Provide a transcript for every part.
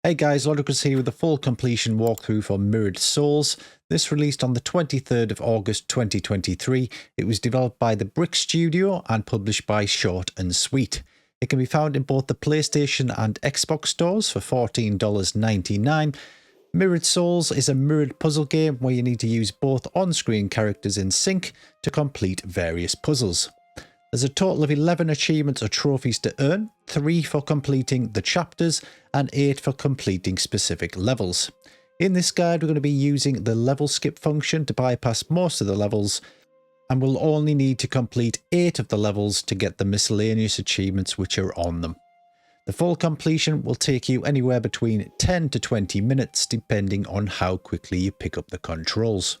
Hey guys, Ludicrous here with the full completion walkthrough for Mirrored Souls. This released on the 23rd of August 2023. It was developed by the Brick Studio and published by Short and Sweet. It can be found in both the PlayStation and Xbox stores for $14.99. Mirrored Souls is a mirrored puzzle game where you need to use both on-screen characters in sync to complete various puzzles. There's a total of 11 achievements or trophies to earn, 3 for completing the chapters and 8 for completing specific levels. In this guide we're going to be using the level skip function to bypass most of the levels, and we'll only need to complete 8 of the levels to get the miscellaneous achievements which are on them. The full completion will take you anywhere between 10 to 20 minutes depending on how quickly you pick up the controls.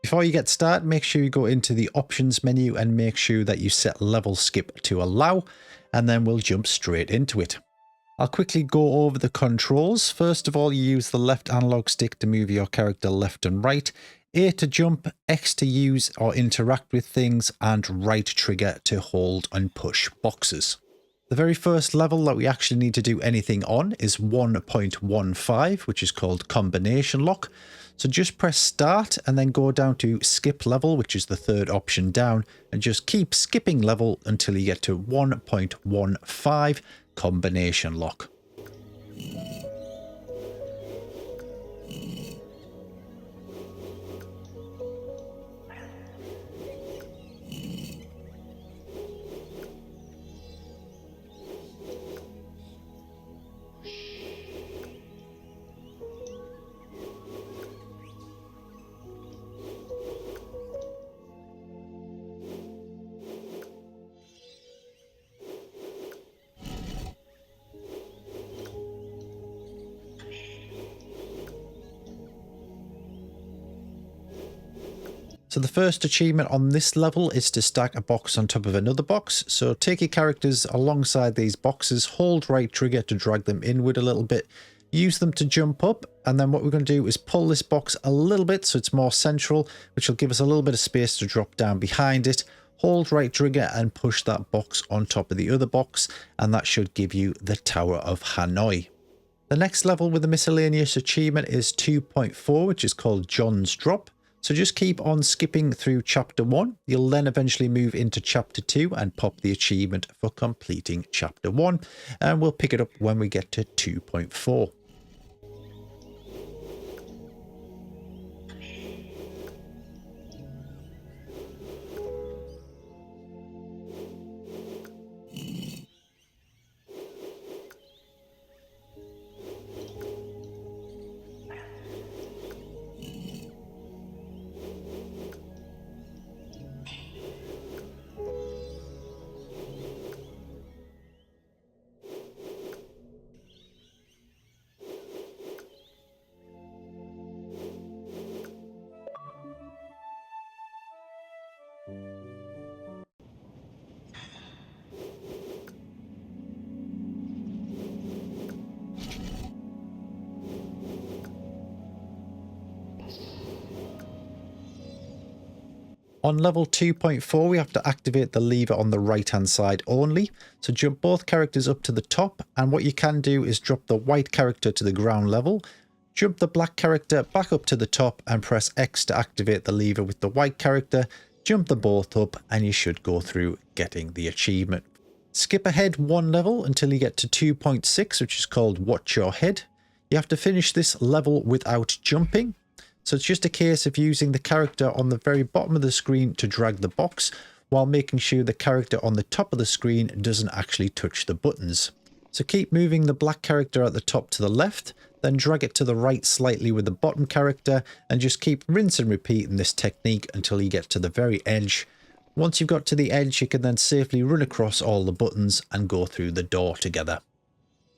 Before you get started, make sure you go into the options menu and make sure that you set level skip to allow, and then we'll jump straight into it. I'll quickly go over the controls. First of all, you use the left analog stick to move your character left and right, A to jump, X to use or interact with things, and right trigger to hold and push boxes. The very first level that we actually need to do anything on is 1.15, which is called Combination Lock. So just press start and then go down to skip level, which is the third option down, and just keep skipping level until you get to 1.15 Combination Lock. So the first achievement on this level is to stack a box on top of another box. So take your characters alongside these boxes, hold right trigger to drag them inward a little bit, use them to jump up, and then what we're going to do is pull this box a little bit so it's more central, which will give us a little bit of space to drop down behind it. Hold right trigger and push that box on top of the other box, and that should give you the Tower of Hanoi. The next level with the miscellaneous achievement is 2.4, which is called John's Drop. So just keep on skipping through chapter 1. You'll then eventually move into chapter 2 and pop the achievement for completing chapter 1. And we'll pick it up when we get to 2.4. On level 2.4, we have to activate the lever on the right hand side only. So jump both characters up to the top, and what you can do is drop the white character to the ground level, jump the black character back up to the top and press X to activate the lever with the white character, jump them both up, and you should go through getting the achievement. Skip ahead one level until you get to 2.6, which is called Watch Your Head. You have to finish this level without jumping. So it's just a case of using the character on the very bottom of the screen to drag the box, while making sure the character on the top of the screen doesn't actually touch the buttons. So keep moving the black character at the top to the left, then drag it to the right slightly with the bottom character, and just keep rinse and repeating this technique until you get to the very edge. Once you've got to the edge, you can then safely run across all the buttons and go through the door together.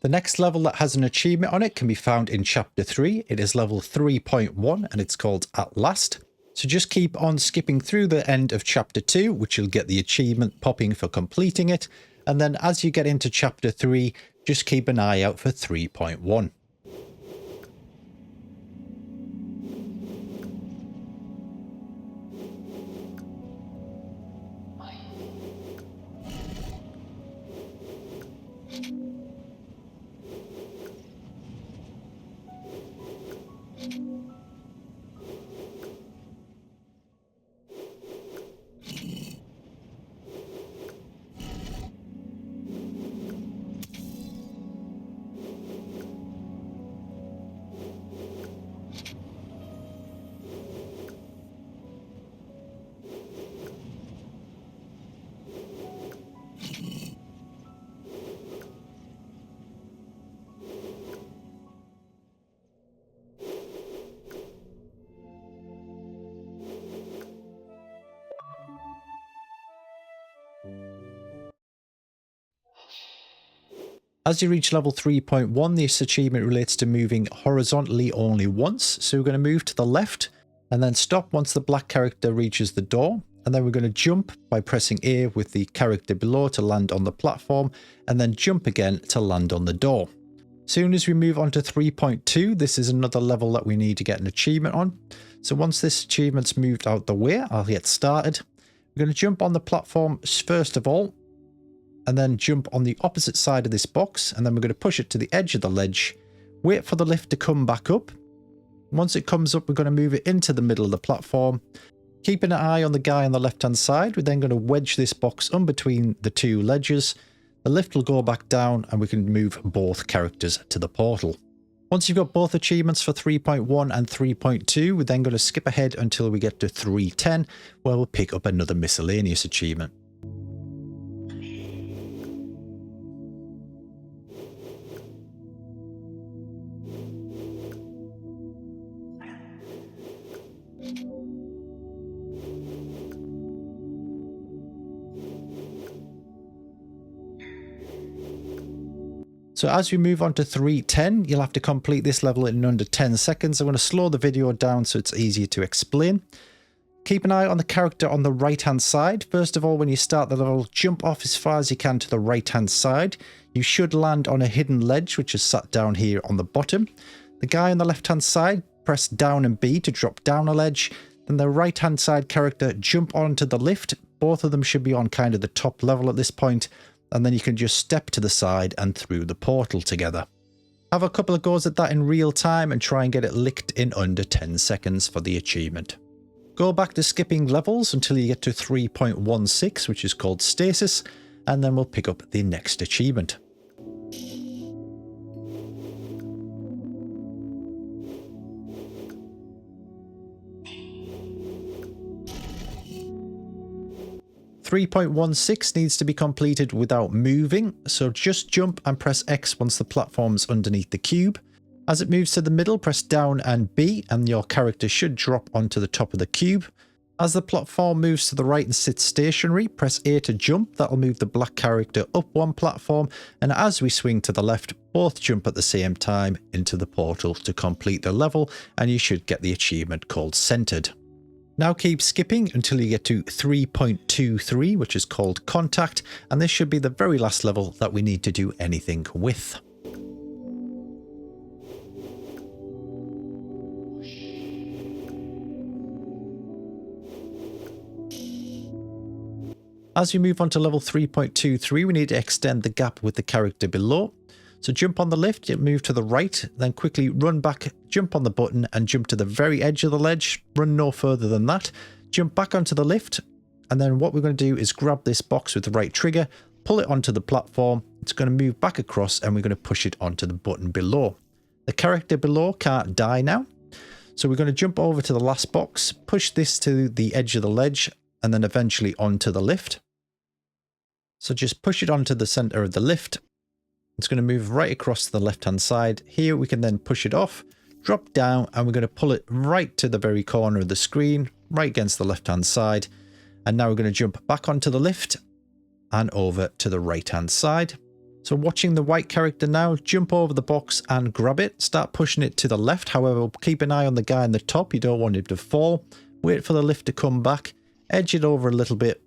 The next level that has an achievement on it can be found in chapter 3. It is level 3.1 and it's called At Last. So just keep on skipping through the end of chapter 2, which you'll get the achievement popping for completing it. And then as you get into chapter 3, just keep an eye out for 3.1. As you reach level 3.1, this achievement relates to moving horizontally only once. So we're going to move to the left and then stop once the black character reaches the door. And then we're going to jump by pressing A with the character below to land on the platform, and then jump again to land on the door. Soon as we move on to 3.2, this is another level that we need to get an achievement on. So once this achievement's moved out the way, I'll get started. We're going to jump on the platform first of all, and then jump on the opposite side of this box, and then we're going to push it to the edge of the ledge, wait for the lift to come back up. Once it comes up, we're going to move it into the middle of the platform. Keeping an eye on the guy on the left hand side, we're then going to wedge this box in between the two ledges. The lift will go back down and we can move both characters to the portal. Once you've got both achievements for 3.1 and 3.2, we're then going to skip ahead until we get to 3.10, where we'll pick up another miscellaneous achievement. So as we move on to 3.10, you'll have to complete this level in under 10 seconds. I'm going to slow the video down so it's easier to explain. Keep an eye on the character on the right hand side. First of all, when you start the level, jump off as far as you can to the right hand side. You should land on a hidden ledge which is sat down here on the bottom. The guy on the left hand side, press down and B to drop down a ledge. Then the right hand side character, jump onto the lift. Both of them should be on kind of the top level at this point. And then you can just step to the side and through the portal together. Have a couple of goes at that in real time and try and get it licked in under 10 seconds for the achievement. Go back to skipping levels until you get to 3.16, which is called Stasis, and then we'll pick up the next achievement. 3.16 needs to be completed without moving, so just jump and press X once the platform's underneath the cube. As it moves to the middle, press down and B and your character should drop onto the top of the cube. As the platform moves to the right and sits stationary, press A to jump. That'll move the black character up one platform, and as we swing to the left, both jump at the same time into the portal to complete the level, and you should get the achievement called Centered. Now keep skipping until you get to 3.23, which is called Contact, and this should be the very last level that we need to do anything with. As we move on to level 3.23, we need to extend the gap with the character below. So jump on the lift, you move to the right, then quickly run back, jump on the button and jump to the very edge of the ledge. Run no further than that. Jump back onto the lift, and then what we're going to do is grab this box with the right trigger, pull it onto the platform. It's going to move back across and we're going to push it onto the button below. The character below can't die now. So we're going to jump over to the last box, push this to the edge of the ledge, and then eventually onto the lift. So just push it onto the center of the lift. It's going to move right across to the left hand side. Here we can then push it off, drop down, and we're going to pull it right to the very corner of the screen, right against the left hand side. And now we're going to jump back onto the lift and over to the right hand side. So watching the white character now, jump over the box and grab it. Start pushing it to the left. However, keep an eye on the guy on the top. You don't want him to fall. Wait for the lift to come back. Edge it over a little bit.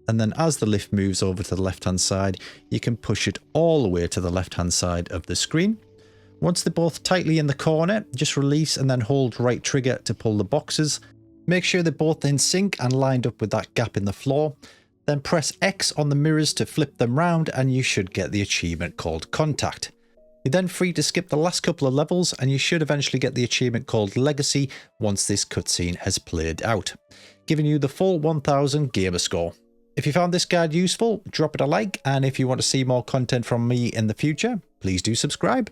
And then as the lift moves over to the left hand side, you can push it all the way to the left hand side of the screen. Once they're both tightly in the corner, just release and then hold right trigger to pull the boxes. Make sure they're both in sync and lined up with that gap in the floor. Then press X on the mirrors to flip them round and you should get the achievement called Contact. You're then free to skip the last couple of levels and you should eventually get the achievement called Legacy once this cutscene has played out, giving you the full 1000 gamer score. If you found this guide useful, drop it a like, and if you want to see more content from me in the future, please do subscribe.